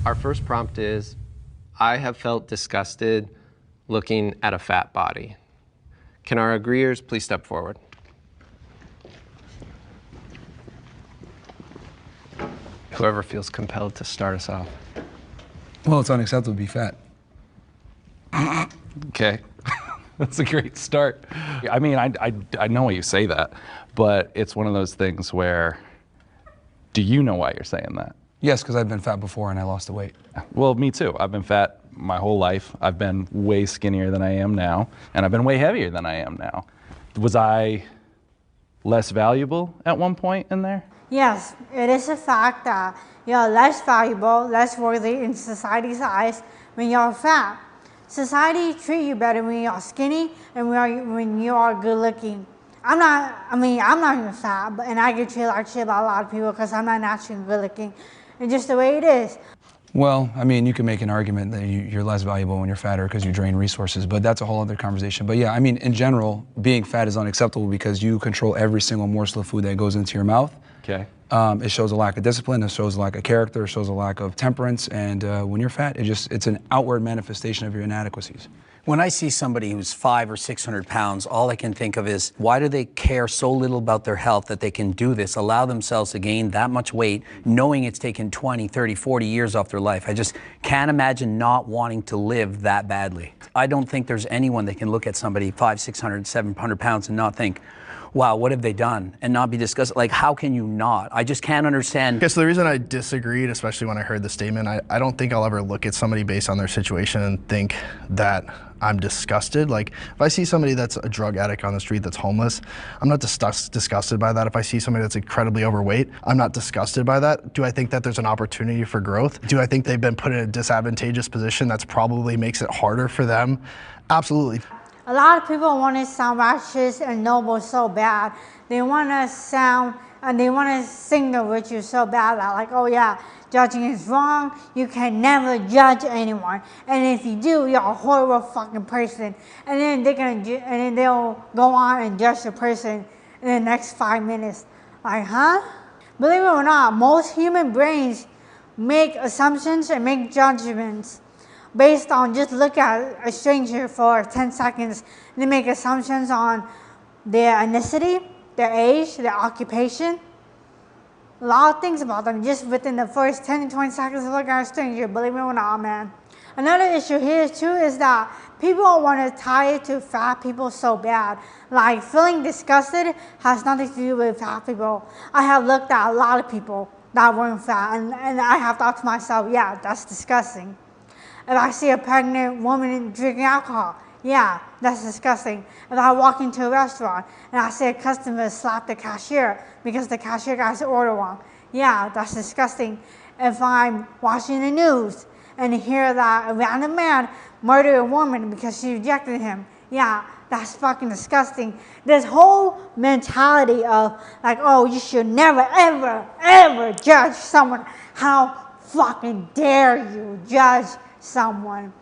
Our first prompt is, I have felt disgusted looking at a fat body. Can our agreeers please step forward? Whoever feels compelled to start us off. Well, it's unacceptable to be fat. Okay, that's a great start. I mean, I know why you say that, but it's one of those things where, do you know why you're saying that? Yes, because I've been fat before and I lost the weight. Well, me too. I've been fat my whole life. I've been way skinnier than I am now, and I've been way heavier than I am now. Was I less valuable at one point in there? Yes, it is a fact that you're less valuable, less worthy in society's eyes when you're fat. Society treats you better when you're skinny and when you are good looking. I'm not even fat, and I get treated like shit by a lot of people because I'm not naturally good looking. It's just the way it is. Well, I mean, you can make an argument that you're less valuable when you're fatter because you drain resources, but that's a whole other conversation. But yeah, I mean, in general, being fat is unacceptable because you control every single morsel of food that goes into your mouth. Okay. It shows a lack of discipline, it shows a lack of character, it shows a lack of temperance, and when you're fat, it's an outward manifestation of your inadequacies. When I see somebody who's 500 or 600 pounds, all I can think of is, why do they care so little about their health that they can do this, allow themselves to gain that much weight, knowing it's taken 20, 30, 40 years off their life? I just can't imagine not wanting to live that badly. I don't think there's anyone that can look at somebody 500, 600, 700 pounds and not think, wow, what have they done? And not be disgusted. Like, how can you not? I just can't understand. Okay, so the reason I disagreed, especially when I heard the statement, I don't think I'll ever look at somebody based on their situation and think that I'm disgusted. Like, if I see somebody that's a drug addict on the street that's homeless, I'm not disgusted by that. If I see somebody that's incredibly overweight, I'm not disgusted by that. Do I think that there's an opportunity for growth? Do I think they've been put in a disadvantageous position that's probably makes it harder for them? Absolutely. A lot of people want to sound righteous and noble so bad. They want to sound and they want to sing the virtues so bad that, like, oh yeah, judging is wrong. You can never judge anyone, and if you do, you're a horrible fucking person. And then they'll go on and judge the person in the next 5 minutes. Like, huh? Believe it or not, most human brains make assumptions and make judgments based on just look at a stranger for 10 seconds. They make assumptions on their ethnicity, their age, their occupation. A lot of things about them just within the first 10 to 20 seconds of looking at a stranger, believe me or not, man. Another issue here too is that people want to tie it to fat people so bad. Like, feeling disgusted has nothing to do with fat people. I have looked at a lot of people that weren't fat, and I have thought to myself, yeah, that's disgusting. If I see a pregnant woman drinking alcohol, yeah, that's disgusting. If I walk into a restaurant and I see a customer slap the cashier because the cashier got his order wrong, yeah, that's disgusting. If I'm watching the news and hear that a random man murdered a woman because she rejected him, yeah, that's fucking disgusting. This whole mentality of like, oh, you should never, ever, ever judge someone. How fucking dare you judge someone?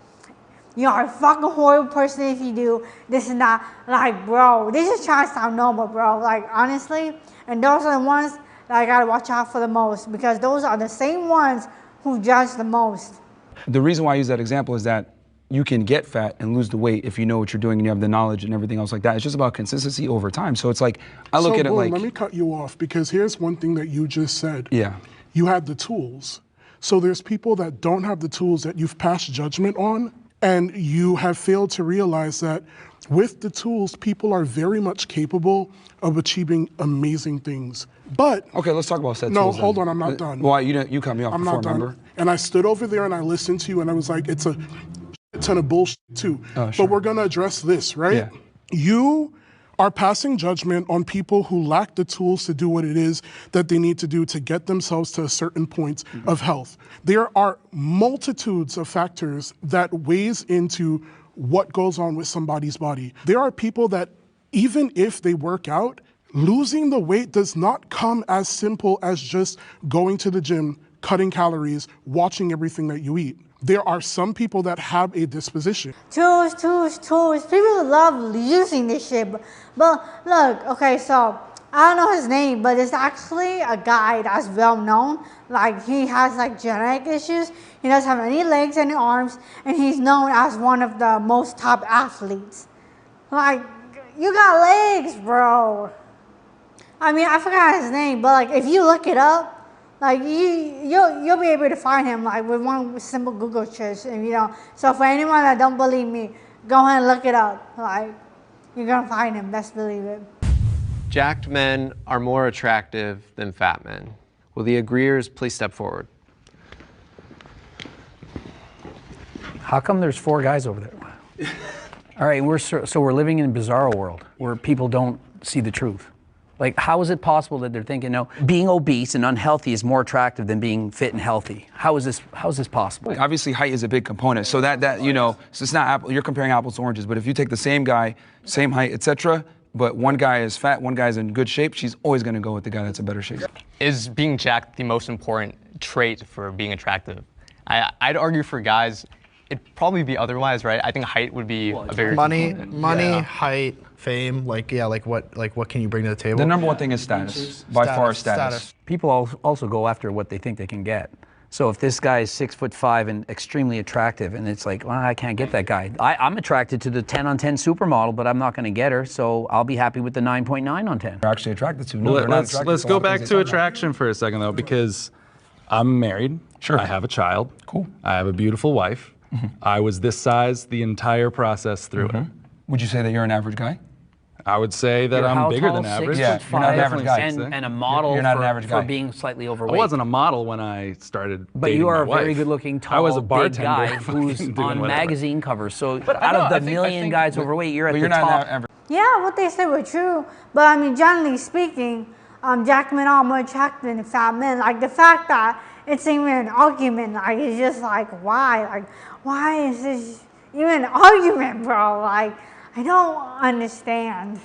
You are a fucking horrible person if you do this and that. Like, bro, they just try to sound normal, bro. Like, honestly, and those are the ones that I gotta watch out for the most, because those are the same ones who judge the most. The reason why I use that example is that you can get fat and lose the weight if you know what you're doing and you have the knowledge and everything else like that. It's just about consistency over time. So it's like, I look at it like... let me cut you off, because here's one thing that you just said. Yeah. You had the tools. So there's people that don't have the tools that you've passed judgment on, and you have failed to realize that with the tools, people are very much capable of achieving amazing things. But okay, let's talk about said no, tools. No, hold on, I'm not done. Why you cut me off I'm before, not done. remember? And I stood over there and I listened to you, and I was like, it's a ton of bullshit too. Sure. But we're gonna address this, right? Yeah. You are passing judgment on people who lack the tools to do what it is that they need to do to get themselves to a certain point of health. There are multitudes of factors that weighs into what goes on with somebody's body. There are people that even if they work out, losing the weight does not come as simple as just going to the gym, cutting calories, watching everything that you eat. There are some people that have a disposition. Tools. People love using this shit. But look, okay, so I don't know his name, but it's actually a guy that's well known. Like he has like genetic issues. He doesn't have any legs, any arms, and he's known as one of the most top athletes. Like, you got legs, bro. I mean, I forgot his name, but like if you look it up, like you'll be able to find him like with one simple Google search, and So for anyone that don't believe me, go ahead and look it up. Like you're gonna find him. Best believe it. Jacked men are more attractive than fat men. Will the agreeers please step forward? How come there's 4 guys over there? All right, so we're living in a bizarro world where people don't see the truth. Like, how is it possible that they're thinking, no, being obese and unhealthy is more attractive than being fit and healthy? How is this possible? Obviously, height is a big component. So so it's not you're comparing apples to oranges. But if you take the same guy, same height, etc., but one guy is fat, one guy's in good shape, she's always going to go with the guy that's in better shape. Is being jacked the most important trait for being attractive? I'd argue for guys, it'd probably be otherwise, right? I think height would be a very money, height, fame. Like what can you bring to the table? The number one thing is status. By far, status. People also go after what they think they can get. So if this guy is 6'5" and extremely attractive, and it's like, well, I can't get that guy. I'm attracted to the 10 on 10 supermodel, but I'm not going to get her, so I'll be happy with the 9.9 on 10. They're actually attracted to. Well, let's go back to attraction for a second, though, because I'm married. Sure. I have a child. Cool. I have a beautiful wife. Mm-hmm. I was this size the entire process through it. Would you say that you're an average guy? I would say that I'm bigger than average. Yeah, you're not an average guy. And a model You're not an average guy. for being slightly overweight. I wasn't a model when I started But dating you are a my wife. very good-looking, I was tall, a big bartender guy fucking who's doing on whatever. magazine covers. So But out of the I think- million guys overweight, you're at But the you're not top. an average. Yeah, what they said were true, but I mean, generally speaking, jacked men are more attractive than fat men. Like the fact that it's even an argument, like it's just like why? Like why is this even an argument, bro? Like I don't understand.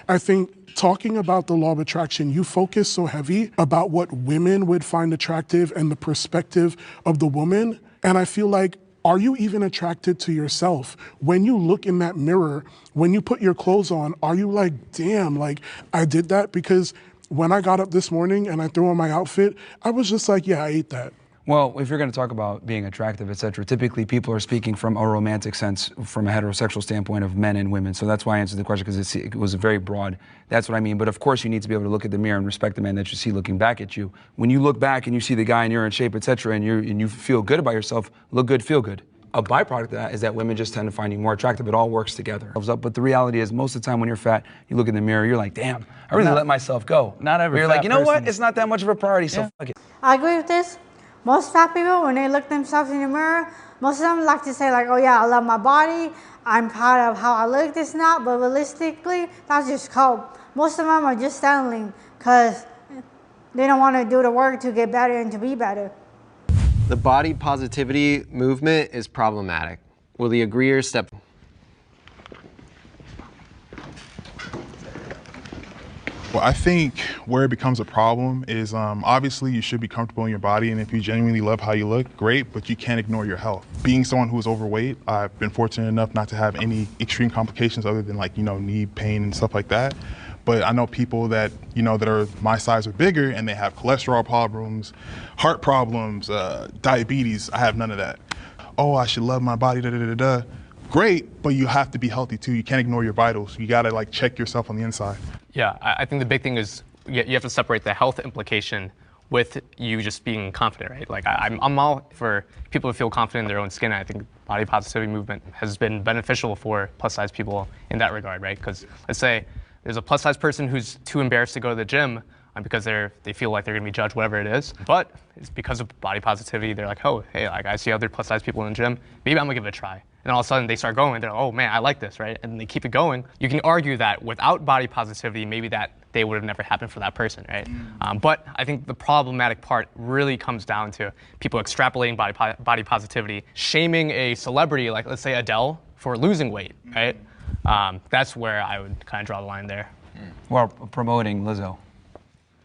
I think talking about the law of attraction, you focus so heavy about what women would find attractive and the perspective of the woman. And I feel like, are you even attracted to yourself? When you look in that mirror, when you put your clothes on, are you like, damn, like I did that? Because when I got up this morning and I threw on my outfit, I was just like, yeah, I ate that. Well, if you're going to talk about being attractive, etc., typically people are speaking from a romantic sense, from a heterosexual standpoint of men and women. So that's why I answered the question, because it was very broad. That's what I mean. But of course, you need to be able to look at the mirror and respect the man that you see looking back at you. When you look back and you see the guy and you're in shape, etc., and you feel good about yourself, look good, feel good. A byproduct of that is that women just tend to find you more attractive. It all works together. But the reality is, most of the time when you're fat, you look in the mirror, you're like, damn, I really let myself go. Not every You're fat like, you know what? person- It's not that much of a priority, so fuck it. I agree with this. Most fat people, when they look themselves in the mirror, most of them like to say like, oh yeah, I love my body, I'm proud of how I look, this and that, but realistically, that's just cope. Most of them are just settling because they don't want to do the work to get better and to be better. The body positivity movement is problematic. Will the agreeers step? Well, I think where it becomes a problem is obviously you should be comfortable in your body, and if you genuinely love how you look, great, but you can't ignore your health. Being someone who is overweight, I've been fortunate enough not to have any extreme complications other than like, knee pain and stuff like that. But I know people that, that are my size or bigger, and they have cholesterol problems, heart problems, diabetes. I have none of that. Oh, I should love my body, da-da-da-da-da. Great, but you have to be healthy too. You can't ignore your vitals. You gotta check yourself on the inside. Yeah, I think the big thing is you have to separate the health implication with you just being confident, right? Like I'm all for people to feel confident in their own skin. I think body positivity movement has been beneficial for plus size people in that regard, right? Because let's say there's a plus size person who's too embarrassed to go to the gym because they feel like they're gonna be judged, whatever it is. But it's because of body positivity, they're like, oh, hey, like I see other plus size people in the gym, maybe I'm gonna give it a try. And all of a sudden they start going, they're like, oh man, I like this, right? And they keep it going. You can argue that without body positivity, maybe that day would have never happened for that person, right? But I think the problematic part really comes down to people extrapolating body positivity, shaming a celebrity, like let's say Adele, for losing weight, right? That's where I would kind of draw the line there. Well, promoting Lizzo.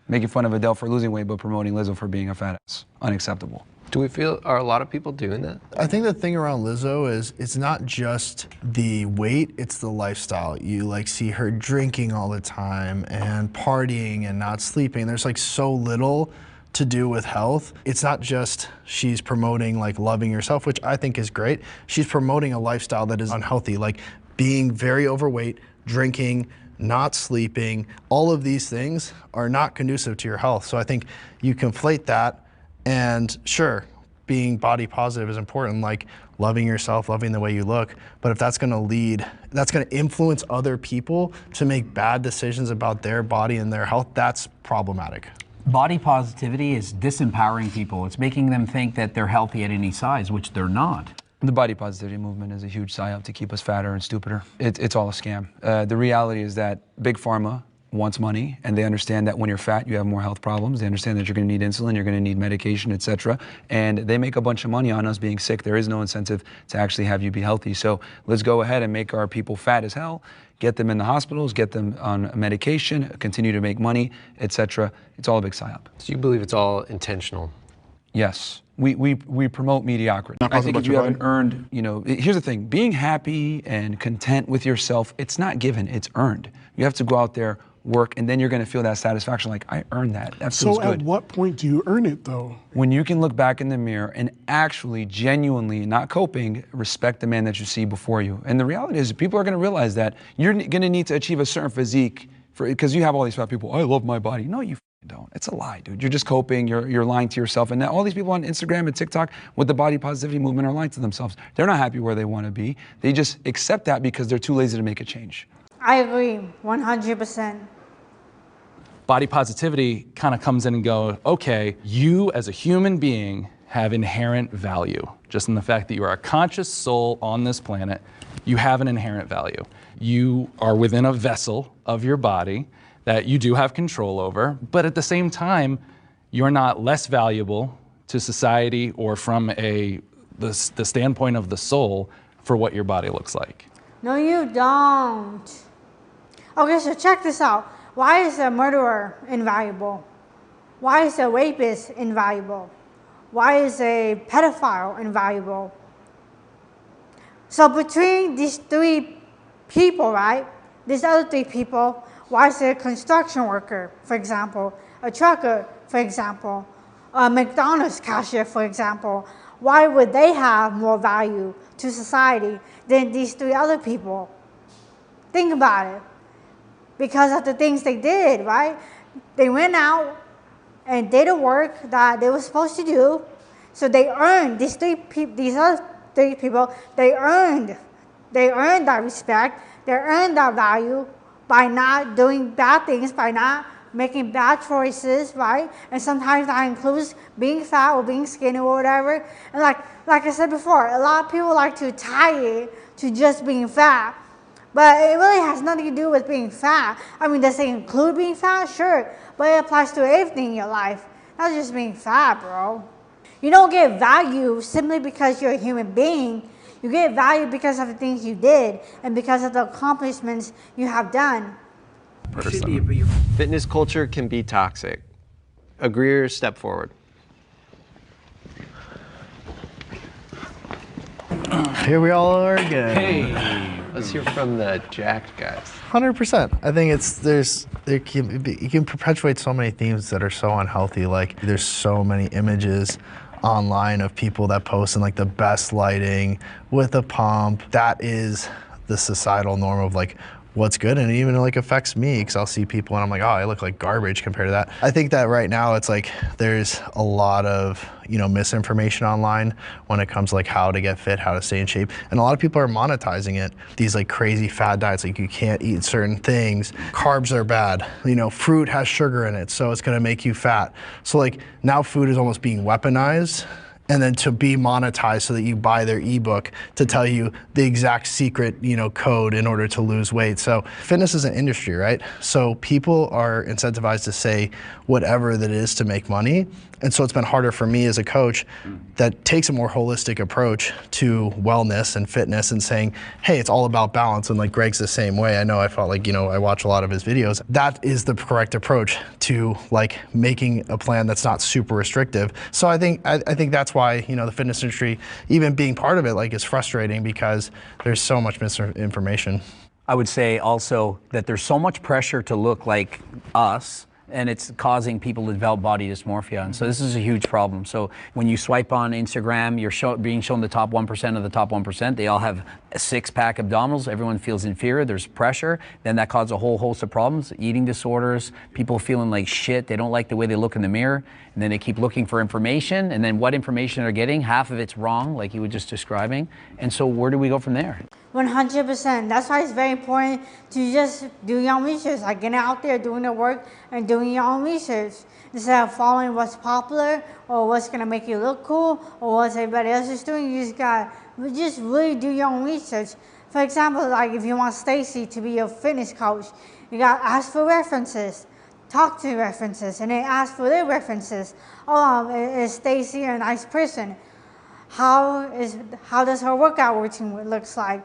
Making fun of Adele for losing weight, but promoting Lizzo for being a fat ass. Unacceptable. Do we feel, are a lot of people doing that? I think the thing around Lizzo is it's not just the weight, it's the lifestyle. You like see her drinking all the time and partying and not sleeping. There's like so little to do with health. It's not just she's promoting like loving yourself, which I think is great. She's promoting a lifestyle that is unhealthy, like being very overweight, drinking, not sleeping. All of these things are not conducive to your health. So I think you conflate that. And sure, being body positive is important, like loving yourself, loving the way you look. But if that's gonna influence other people to make bad decisions about their body and their health, that's problematic. Body positivity is disempowering people. It's making them think that they're healthy at any size, which they're not. The body positivity movement is a huge psyop to keep us fatter and stupider. It's all a scam. The reality is that Big Pharma wants money, and they understand that when you're fat, you have more health problems. They understand that you're gonna need insulin, you're gonna need medication, etc. And they make a bunch of money on us being sick. There is no incentive to actually have you be healthy. So let's go ahead and make our people fat as hell, get them in the hospitals, get them on medication, continue to make money, etc. It's all a big psyop. So you believe it's all intentional? Yes. We promote mediocrity. I think if you haven't earned, here's the thing, being happy and content with yourself, it's not given, it's earned. You have to go out there, work, and then you're gonna feel that satisfaction, like, I earned that, that feels So good. at what point do you earn it though? When you can look back in the mirror and actually, genuinely, not coping, respect the man that you see before you. And the reality is, people are gonna realize that you're gonna need to achieve a certain physique, because you have all these fat people, I love my body. No, you don't. It's a lie, dude. You're just coping, you're lying to yourself. And now all these people on Instagram and TikTok with the body positivity movement are lying to themselves. They're not happy where they wanna be. They just accept that because they're too lazy to make a change. I agree, 100%. Body positivity kind of comes in and goes, okay, you as a human being have inherent value. Just in the fact that you are a conscious soul on this planet, you have an inherent value. You are within a vessel of your body that you do have control over, but at the same time, you're not less valuable to society or from the standpoint of the soul for what your body looks like. No, you don't. Okay, so check this out. Why is a murderer invaluable? Why is a rapist invaluable? Why is a pedophile invaluable? So between these three people, right? These other three people, why is a construction worker, for example, a trucker, for example, a McDonald's cashier, for example, why would they have more value to society than these three other people? Think about it. Because of the things they did, right? They went out and did the work that they were supposed to do. So they earned, these other three people, they earned that respect, they earned that value by not doing bad things, by not making bad choices, right? And sometimes that includes being fat or being skinny or whatever. And like I said before, a lot of people like to tie it to just being fat. But it really has nothing to do with being fat. I mean, does it include being fat? Sure, but it applies to everything in your life, not just being fat, bro. You don't get value simply because you're a human being. You get value because of the things you did and because of the accomplishments you have done. Fitness culture can be toxic. Agree or step forward? Here we all are again. Hey, let's hear from the jacked guys. 100%. I think you can perpetuate so many themes that are so unhealthy. Like there's so many images online of people that post in like the best lighting with a pump. That is the societal norm of like what's good, and it even like affects me because I'll see people and I'm like, oh, I look like garbage compared to that. I think that right now it's like there's a lot of misinformation online when it comes to like how to get fit, how to stay in shape, and a lot of people are monetizing it. These like crazy fad diets, like you can't eat certain things, carbs are bad, fruit has sugar in it, so it's gonna make you fat. So like now food is almost being weaponized, and then to be monetized so that you buy their ebook to tell you the exact secret, code in order to lose weight. So fitness is an industry, right? So people are incentivized to say whatever that is to make money. And so it's been harder for me as a coach that takes a more holistic approach to wellness and fitness and saying, hey, it's all about balance. And like Greg's the same way. I know I felt like, I watch a lot of his videos. That is the correct approach to like making a plan that's not super restrictive. So I think that's why, the fitness industry, even being part of it, like is frustrating because there's so much misinformation. I would say also that there's so much pressure to look like us, and it's causing people to develop body dysmorphia. And so this is a huge problem. So when you swipe on Instagram, you're being shown the top 1% of the top 1%. They all have a six-pack abdominals. Everyone feels inferior. There's pressure. Then that causes a whole host of problems, eating disorders, people feeling like shit. They don't like the way they look in the mirror. And then they keep looking for information. And then what information they're getting, half of it's wrong, like you were just describing. And so where do we go from there? 100%. That's why it's very important to just do your own research, like getting out there, doing the work, and doing your own research. Instead of following what's popular or what's gonna make you look cool or what everybody else is doing, you just gotta just really do your own research. For example, like if you want Stacy to be your fitness coach, you gotta ask for references, talk to references, and then ask for their references. Is Stacy a nice person? How does her workout routine looks like?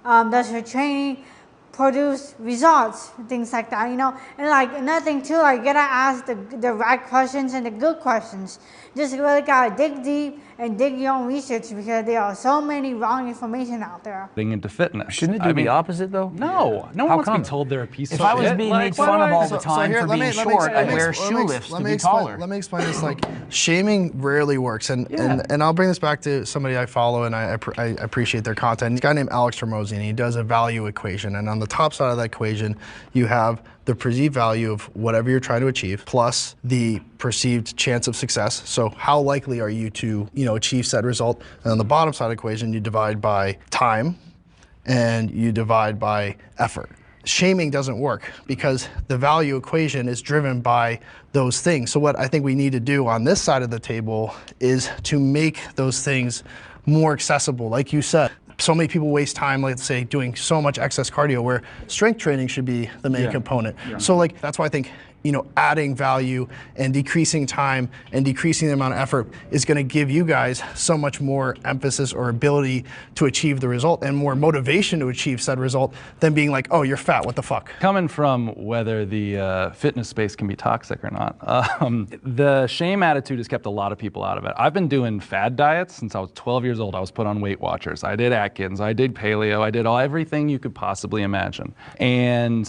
Does her training produce results? Things like that, And like another thing too, like you gotta ask the right questions and the good questions. Just really gotta dig deep and dig your own research because there are so many wrong information out there. Getting into fitness. Shouldn't it do the opposite though? No, no one wants to be told they're a piece of shit. If I was being made fun of all the time here, for being short, I'd wear shoe lifts to be taller. Let me explain this. Like, shaming rarely works, and I'll bring this back to somebody I follow, and I appreciate their content. He's a guy named Alex Hormozi, and he does a value equation. And on the top side of that equation, you have the perceived value of whatever you're trying to achieve, plus the perceived chance of success. So how likely are you to, achieve said result? And on the bottom side of the equation, you divide by time and you divide by effort. Shaming doesn't work because the value equation is driven by those things. So what I think we need to do on this side of the table is to make those things more accessible. Like you said, so many people waste time, let's say, doing so much excess cardio where strength training should be the main component. So like, that's why I think, adding value and decreasing time and decreasing the amount of effort is gonna give you guys so much more emphasis or ability to achieve the result and more motivation to achieve said result than being like, oh, you're fat, what the fuck? Coming from whether the fitness space can be toxic or not, the shame attitude has kept a lot of people out of it. I've been doing fad diets since I was 12 years old. I was put on Weight Watchers. I did Atkins, I did paleo, I did everything you could possibly imagine. And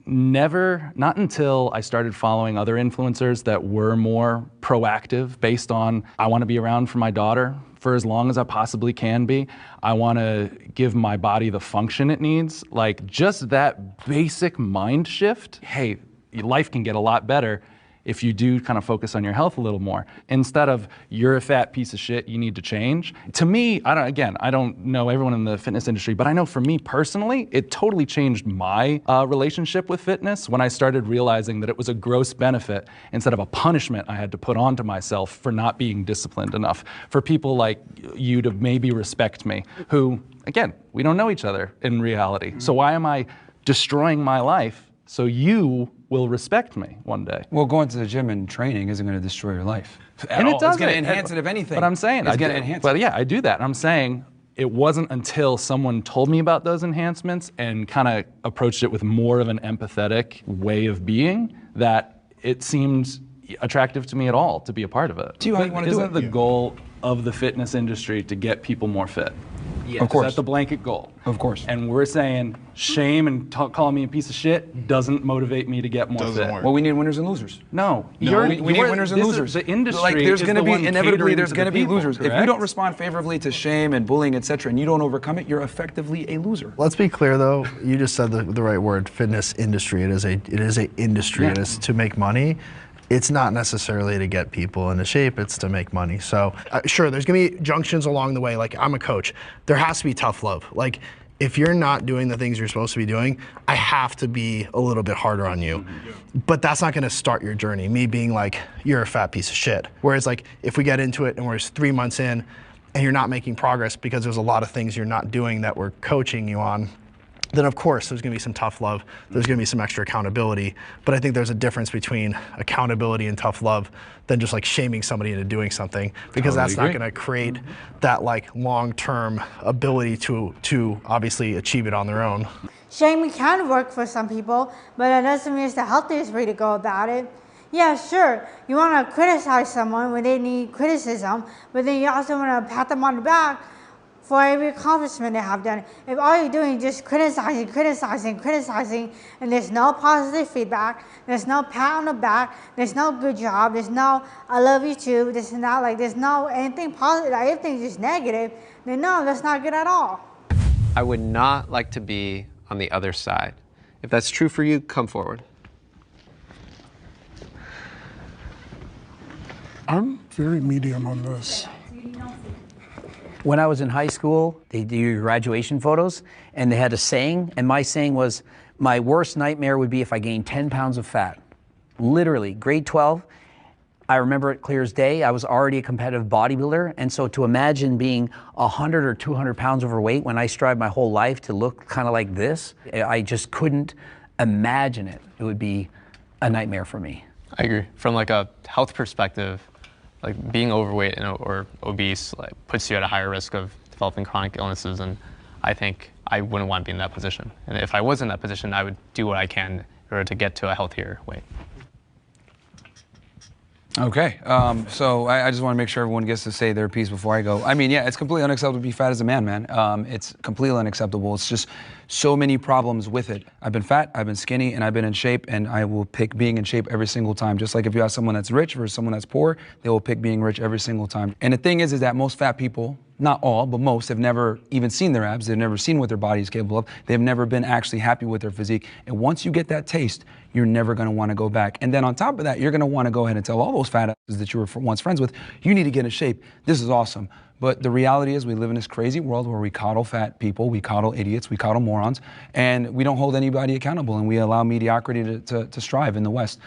not until I started following other influencers that were more proactive based on, I want to be around for my daughter for as long as I possibly can be. I want to give my body the function it needs. Like just that basic mind shift, hey, life can get a lot better if you do kind of focus on your health a little more. Instead of, you're a fat piece of shit, you need to change. To me, I don't know everyone in the fitness industry, but I know for me personally, it totally changed my relationship with fitness when I started realizing that it was a gross benefit instead of a punishment I had to put onto myself for not being disciplined enough. For people like you to maybe respect me, who, again, we don't know each other in reality. So why am I destroying my life so you will respect me one day? Well, going to the gym and training isn't going to destroy your life. And it does. It's going to enhance it, if anything. But I'm saying, it's going to enhance it. But yeah, I do that. I'm saying it wasn't until someone told me about those enhancements and kind of approached it with more of an empathetic way of being that it seemed attractive to me at all to be a part of it. How you want to do it? Isn't the goal of the fitness industry to get people more fit? Yes. Of course. That's the blanket goal. Of course. And we're saying shame and calling me a piece of shit doesn't motivate me to get more Doesn't fit. work. Well, we need winners and losers. No, We need winners and losers. The industry like there's is going to the be one inevitably catering there's to going to the be people, losers. If you correct? don't respond favorably to shame and bullying, etc., and you don't overcome it, you're effectively a loser. Let's be clear though, you just said the right word, fitness industry. It is a industry. It is to make money. It's not necessarily to get people into shape, it's to make money. So sure, there's gonna be junctions along the way. Like I'm a coach, there has to be tough love. Like if you're not doing the things you're supposed to be doing, I have to be a little bit harder on you. But that's not gonna start your journey, me being like, you're a fat piece of shit. Whereas like, if we get into it and we're 3 months in and you're not making progress because there's a lot of things you're not doing that we're coaching you on, then of course there's gonna be some tough love, there's gonna be some extra accountability, but I think there's a difference between accountability and tough love than just like shaming somebody into doing something, because that's not gonna create that like long-term ability to obviously achieve it on their own. Shaming can work for some people, but that doesn't mean it's the healthiest way to go about it. Yeah, sure, you want to criticize someone when they need criticism, but then you also want to pat them on the back for every accomplishment they have done. If all you're doing is just criticizing, and there's no positive feedback, there's no pat on the back, there's no good job, there's no I love you too, there's no anything positive, everything's just negative, then no, that's not good at all. I would not like to be on the other side. If that's true for you, come forward. I'm very medium on this. When I was in high school, they do your graduation photos, and they had a saying, and my saying was, my worst nightmare would be if I gained 10 pounds of fat. Literally, grade 12, I remember it clear as day. I was already a competitive bodybuilder, and so to imagine being 100 or 200 pounds overweight when I strived my whole life to look kind of like this, I just couldn't imagine it. It would be a nightmare for me. I agree. From like a health perspective, like being overweight or obese like puts you at a higher risk of developing chronic illnesses, and I think I wouldn't want to be in that position. And if I was in that position, I would do what I can in order to get to a healthier weight. Okay, so I just want to make sure everyone gets to say their piece before I go. I mean, yeah, it's completely unacceptable to be fat as a man, man. It's completely unacceptable. It's just so many problems with it. I've been fat, I've been skinny, and I've been in shape, and I will pick being in shape every single time. Just like if you have someone that's rich versus someone that's poor, they will pick being rich every single time. And the thing is that most fat people, not all, but most, have never even seen their abs. They've never seen what their body is capable of. They've never been actually happy with their physique. And once you get that taste, you're never going to want to go back. And then on top of that, you're going to want to go ahead and tell all those fat asses that you were once friends with, you need to get in shape. This is awesome. But the reality is we live in this crazy world where we coddle fat people, we coddle idiots, we coddle morons, and we don't hold anybody accountable, and we allow mediocrity to strive in the West.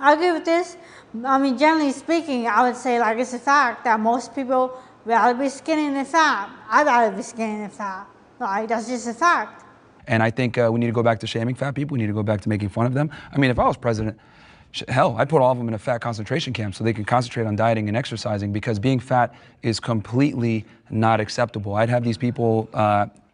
I agree with this. I mean, generally speaking, I would say like it's a fact that most people rather be skinny than fat. I'd rather be skinny than fat. Like, that's just a fact. And I think we need to go back to shaming fat people. We need to go back to making fun of them. I mean, if I was president, hell, I'd put all of them in a fat concentration camp so they can concentrate on dieting and exercising, because being fat is completely not acceptable. I'd have these people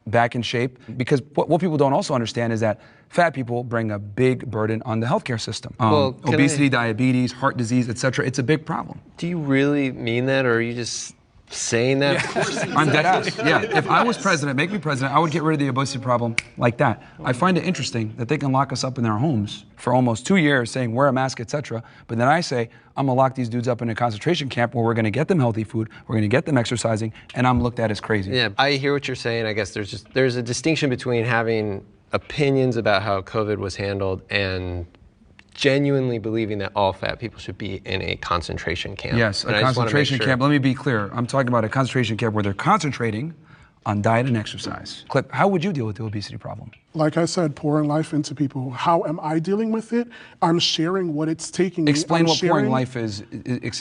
back in shape, because what people don't also understand is that fat people bring a big burden on the healthcare system. Obesity, diabetes, heart disease, etc. It's a big problem. Do you really mean that, or are you just saying that? Yeah. I'm dead ass. Yeah, if I was president, make me president, I would get rid of the obesity problem like that. I find it interesting that they can lock us up in their homes for almost 2 years saying wear a mask, etc. But then I say, I'm gonna lock these dudes up in a concentration camp where we're gonna get them healthy food, we're gonna get them exercising, and I'm looked at as crazy. Yeah, I hear what you're saying. I guess there's a distinction between having opinions about how COVID was handled and genuinely believing that all fat people should be in a concentration camp. Yes, a concentration camp. Let me be clear. I'm talking about a concentration camp where they're concentrating on diet and exercise. Clip, how would you deal with the obesity problem? Like I said, pouring life into people. How am I dealing with it? I'm sharing what it's taking me. Explain what pouring life is.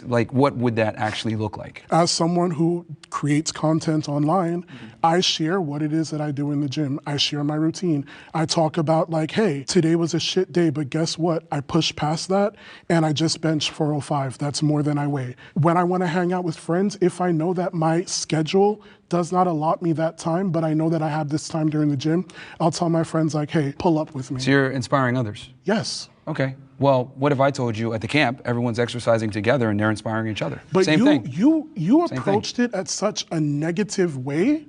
Like, what would that actually look like? As someone who creates content online, I share what it is that I do in the gym. I share my routine. I talk about like, hey, today was a shit day, but guess what? I pushed past that and I just benched 405. That's more than I weigh. When I want to hang out with friends, if I know that my schedule does not allot me that time, but I know that I have this time during the gym, I'll tell my friends like, hey, pull up with me. So you're inspiring others? Yes. Okay. Well, what if I told you at the camp, everyone's exercising together and they're inspiring each other? But Same thing. You approached it at such a negative way.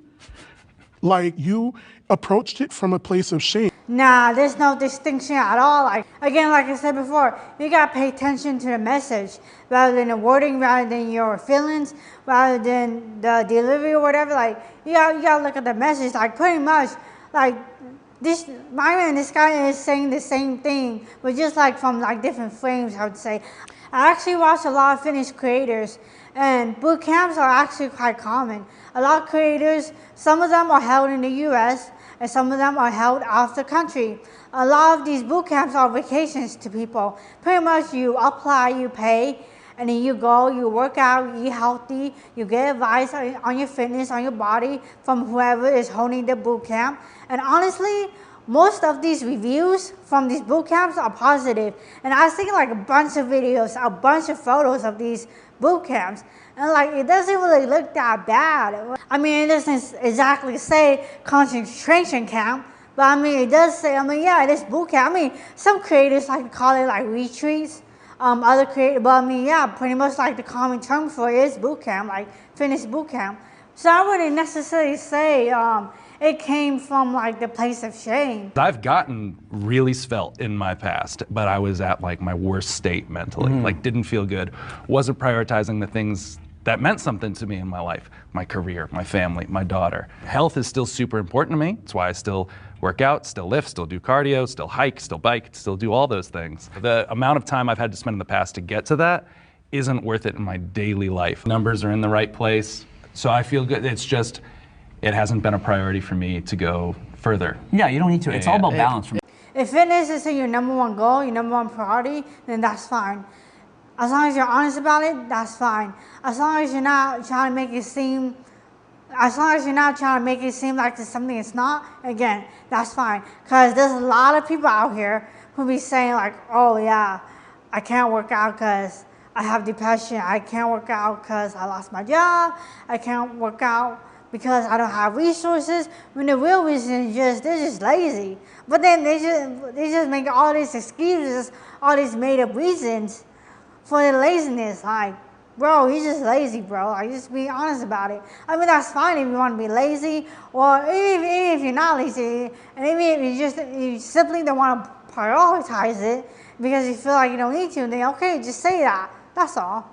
Like, you approached it from a place of shame. Nah, there's no distinction at all. Like, again, like I said before, you gotta pay attention to the message rather than the wording, rather than your feelings, rather than the delivery or whatever. Like, you gotta look at the message. Like, pretty much, like, this guy is saying the same thing, but just like from like different frames, I would say. I actually watch a lot of fitness creators, and boot camps are actually quite common. A lot of creators, some of them are held in the US, and some of them are held out of the country. A lot of these boot camps are vacations to people. Pretty much you apply, you pay, and then you go, you work out, you eat healthy, you get advice on your fitness, on your body from whoever is holding the boot camp. And honestly, most of these reviews from these boot camps are positive. And I see like a bunch of videos, a bunch of photos of these boot camps. And like, it doesn't really look that bad. I mean, it doesn't exactly say concentration camp, but I mean, it does say, I mean, yeah, it is boot camp. I mean, some creators like to call it like retreats. Other creators, but I mean, yeah, pretty much like the common term for it is boot camp, like fitness boot camp. So I wouldn't necessarily say it came from like the place of shame. I've gotten really svelte in my past, but I was at like my worst state mentally, like didn't feel good, wasn't prioritizing the things that meant something to me in my life, my career, my family, my daughter. Health is still super important to me. That's why I still work out, still lift, still do cardio, still hike, still bike, still do all those things. The amount of time I've had to spend in the past to get to that isn't worth it in my daily life. Numbers are in the right place, so I feel good. It's just, it hasn't been a priority for me to go further. Yeah, you don't need to. It's all about balance. If fitness is your number one goal, your number one priority, then that's fine. As long as you're honest about it, that's fine. As long as you're not trying to make it seem, like it's something it's not, again, that's fine. Because there's a lot of people out here who be saying like, oh yeah, I can't work out because I have depression. I can't work out because I lost my job. I can't work out because I don't have resources. When the real reason is they're just lazy. But then they just make all these excuses, all these made up reasons for the laziness. Like, bro, he's just lazy, bro. Like, just be honest about it. I mean, that's fine if you want to be lazy, or even if you're not lazy, and even if you simply don't want to prioritize it because you feel like you don't need to, then okay, just say that. That's all.